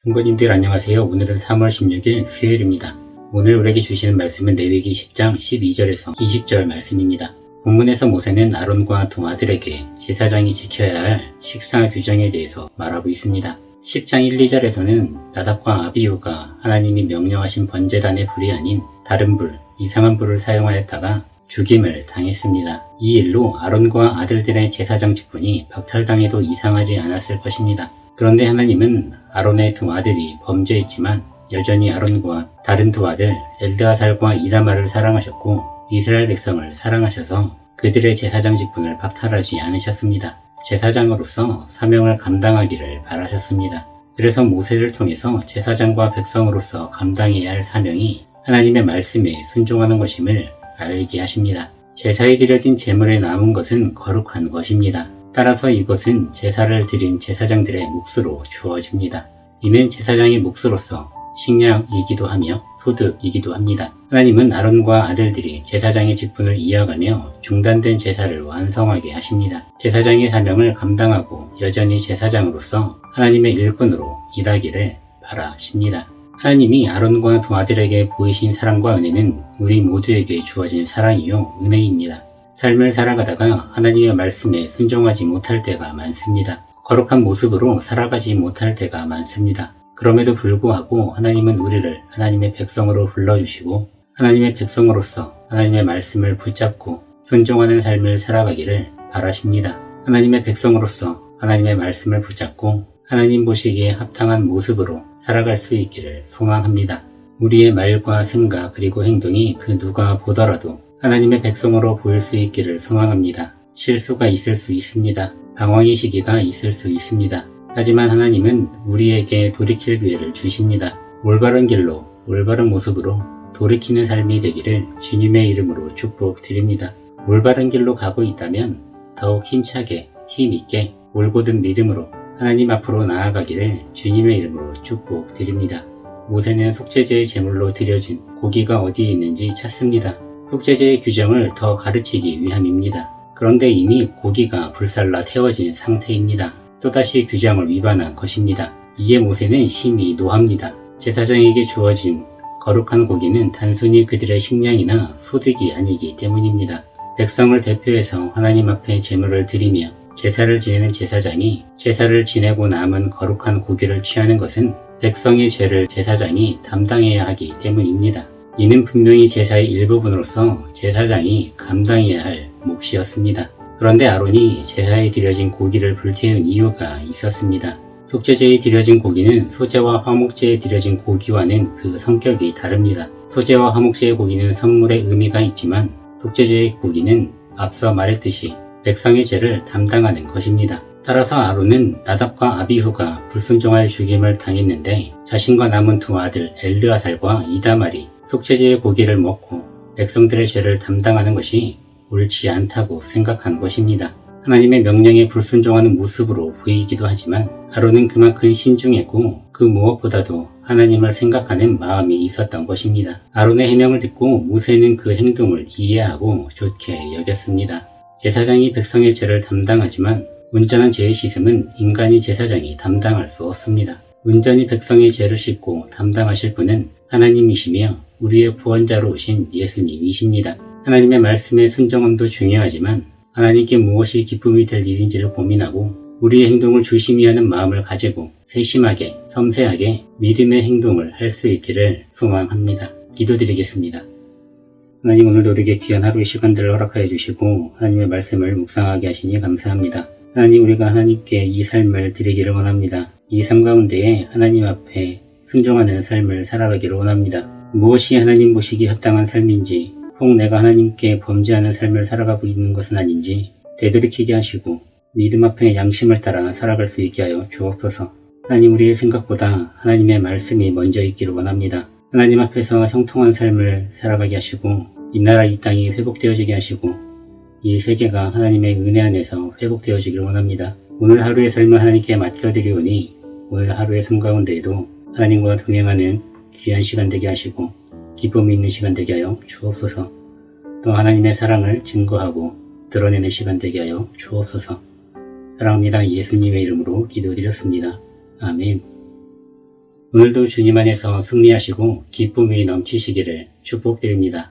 성도님들 안녕하세요. 오늘은 3월 16일 수요일입니다. 오늘 우리에게 주시는 말씀은 레위기 10장 12절에서 20절 말씀입니다. 본문에서 모세는 아론과 두 아들에게 제사장이 지켜야 할 식사 규정에 대해서 말하고 있습니다. 10장 1, 2절에서는 나답과 아비후가 하나님이 명령하신 번제단의 불이 아닌 다른 불, 이상한 불을 사용하였다가 죽임을 당했습니다. 이 일로 아론과 아들들의 제사장 직분이 박탈당해도 이상하지 않았을 것입니다. 그런데 하나님은 아론의 두 아들이 범죄했지만 여전히 아론과 다른 두 아들 엘드아살과 이다말을 사랑하셨고 이스라엘 백성을 사랑하셔서 그들의 제사장 직분을 박탈하지 않으셨습니다. 제사장으로서 사명을 감당하기를 바라셨습니다. 그래서 모세를 통해서 제사장과 백성으로서 감당해야 할 사명이 하나님의 말씀에 순종하는 것임을 알게 하십니다. 제사에 드려진 제물에 남은 것은 거룩한 것입니다. 따라서 이것은 제사를 드린 제사장들의 몫으로 주어집니다. 이는 제사장의 몫으로서 식량이기도 하며 소득이기도 합니다. 하나님은 아론과 아들들이 제사장의 직분을 이어가며 중단된 제사를 완성하게 하십니다. 제사장의 사명을 감당하고 여전히 제사장으로서 하나님의 일꾼으로 일하기를 바라십니다. 하나님이 아론과 두 아들에게 보이신 사랑과 은혜는 우리 모두에게 주어진 사랑이요 은혜입니다. 삶을 살아가다가 하나님의 말씀에 순종하지 못할 때가 많습니다. 거룩한 모습으로 살아가지 못할 때가 많습니다. 그럼에도 불구하고 하나님은 우리를 하나님의 백성으로 불러주시고 하나님의 백성으로서 하나님의 말씀을 붙잡고 순종하는 삶을 살아가기를 바라십니다. 하나님의 백성으로서 하나님의 말씀을 붙잡고 하나님 보시기에 합당한 모습으로 살아갈 수 있기를 소망합니다. 우리의 말과 생각 그리고 행동이 그 누가 보더라도 하나님의 백성으로 보일 수 있기를 소망합니다. 실수가 있을 수 있습니다. 방황의 시기가 있을 수 있습니다. 하지만 하나님은 우리에게 돌이킬 기회를 주십니다. 올바른 길로 올바른 모습으로 돌이키는 삶이 되기를 주님의 이름으로 축복드립니다. 올바른 길로 가고 있다면 더욱 힘차게 힘있게 올곧은 믿음으로 하나님 앞으로 나아가기를 주님의 이름으로 축복드립니다. 모세는 속죄제의 제물로 드려진 고기가 어디에 있는지 찾습니다. 속죄제의 규정을 더 가르치기 위함입니다. 그런데 이미 고기가 불살라 태워진 상태입니다. 또다시 규정을 위반한 것입니다. 이에 모세는 심히 노합니다. 제사장에게 주어진 거룩한 고기는 단순히 그들의 식량이나 소득이 아니기 때문입니다. 백성을 대표해서 하나님 앞에 제물을 드리며 제사를 지내는 제사장이 제사를 지내고 남은 거룩한 고기를 취하는 것은 백성의 죄를 제사장이 담당해야 하기 때문입니다. 이는 분명히 제사의 일부분으로서 제사장이 감당해야 할 몫이었습니다. 그런데 아론이 제사에 드려진 고기를 불태운 이유가 있었습니다. 속죄제에 드려진 고기는 소제와 화목제에 드려진 고기와는 그 성격이 다릅니다. 소제와 화목제의 고기는 선물의 의미가 있지만 속죄제의 고기는 앞서 말했듯이 백성의 죄를 담당하는 것입니다. 따라서 아론은 나답과 아비후가 불순종하여 죽임을 당했는데 자신과 남은 두 아들 엘드아살과 이다말이 속죄제의 고기를 먹고 백성들의 죄를 담당하는 것이 옳지 않다고 생각한 것입니다. 하나님의 명령에 불순종하는 모습으로 보이기도 하지만 아론은 그만큼 신중했고 그 무엇보다도 하나님을 생각하는 마음이 있었던 것입니다. 아론의 해명을 듣고 모세는 그 행동을 이해하고 좋게 여겼습니다. 제사장이 백성의 죄를 담당하지만 온전한 죄의 씻음은 인간이 제사장이 담당할 수 없습니다. 온전히 백성의 죄를 씻고 담당하실 분은 하나님이시며 우리의 구원자로 오신 예수님이십니다. 하나님의 말씀의 순종함도 중요하지만 하나님께 무엇이 기쁨이 될 일인지를 고민하고 우리의 행동을 조심히 하는 마음을 가지고 세심하게 섬세하게 믿음의 행동을 할 수 있기를 소망합니다. 기도드리겠습니다. 하나님, 오늘도 우리에게 귀한 하루의 시간들을 허락하여 주시고 하나님의 말씀을 묵상하게 하시니 감사합니다. 하나님, 우리가 하나님께 이 삶을 드리기를 원합니다. 이 삶 가운데에 하나님 앞에 순종하는 삶을 살아가기를 원합니다. 무엇이 하나님 보시기에 합당한 삶인지, 혹 내가 하나님께 범죄하는 삶을 살아가고 있는 것은 아닌지 되돌이키게 하시고 믿음 앞에 양심을 따라 살아갈 수 있게 하여 주옵소서. 하나님, 우리의 생각보다 하나님의 말씀이 먼저 있기를 원합니다. 하나님 앞에서 형통한 삶을 살아가게 하시고 이 나라 이 땅이 회복되어지게 하시고 이 세계가 하나님의 은혜 안에서 회복되어지기를 원합니다. 오늘 하루의 삶을 하나님께 맡겨드리오니 오늘 하루의 삶 가운데에도 하나님과 동행하는 귀한 시간 되게 하시고 기쁨이 있는 시간 되게 하여 주옵소서. 또 하나님의 사랑을 증거하고 드러내는 시간 되게 하여 주옵소서. 사랑합니다. 예수님의 이름으로 기도드렸습니다. 아멘. 오늘도 주님 안에서 승리하시고 기쁨이 넘치시기를 축복드립니다.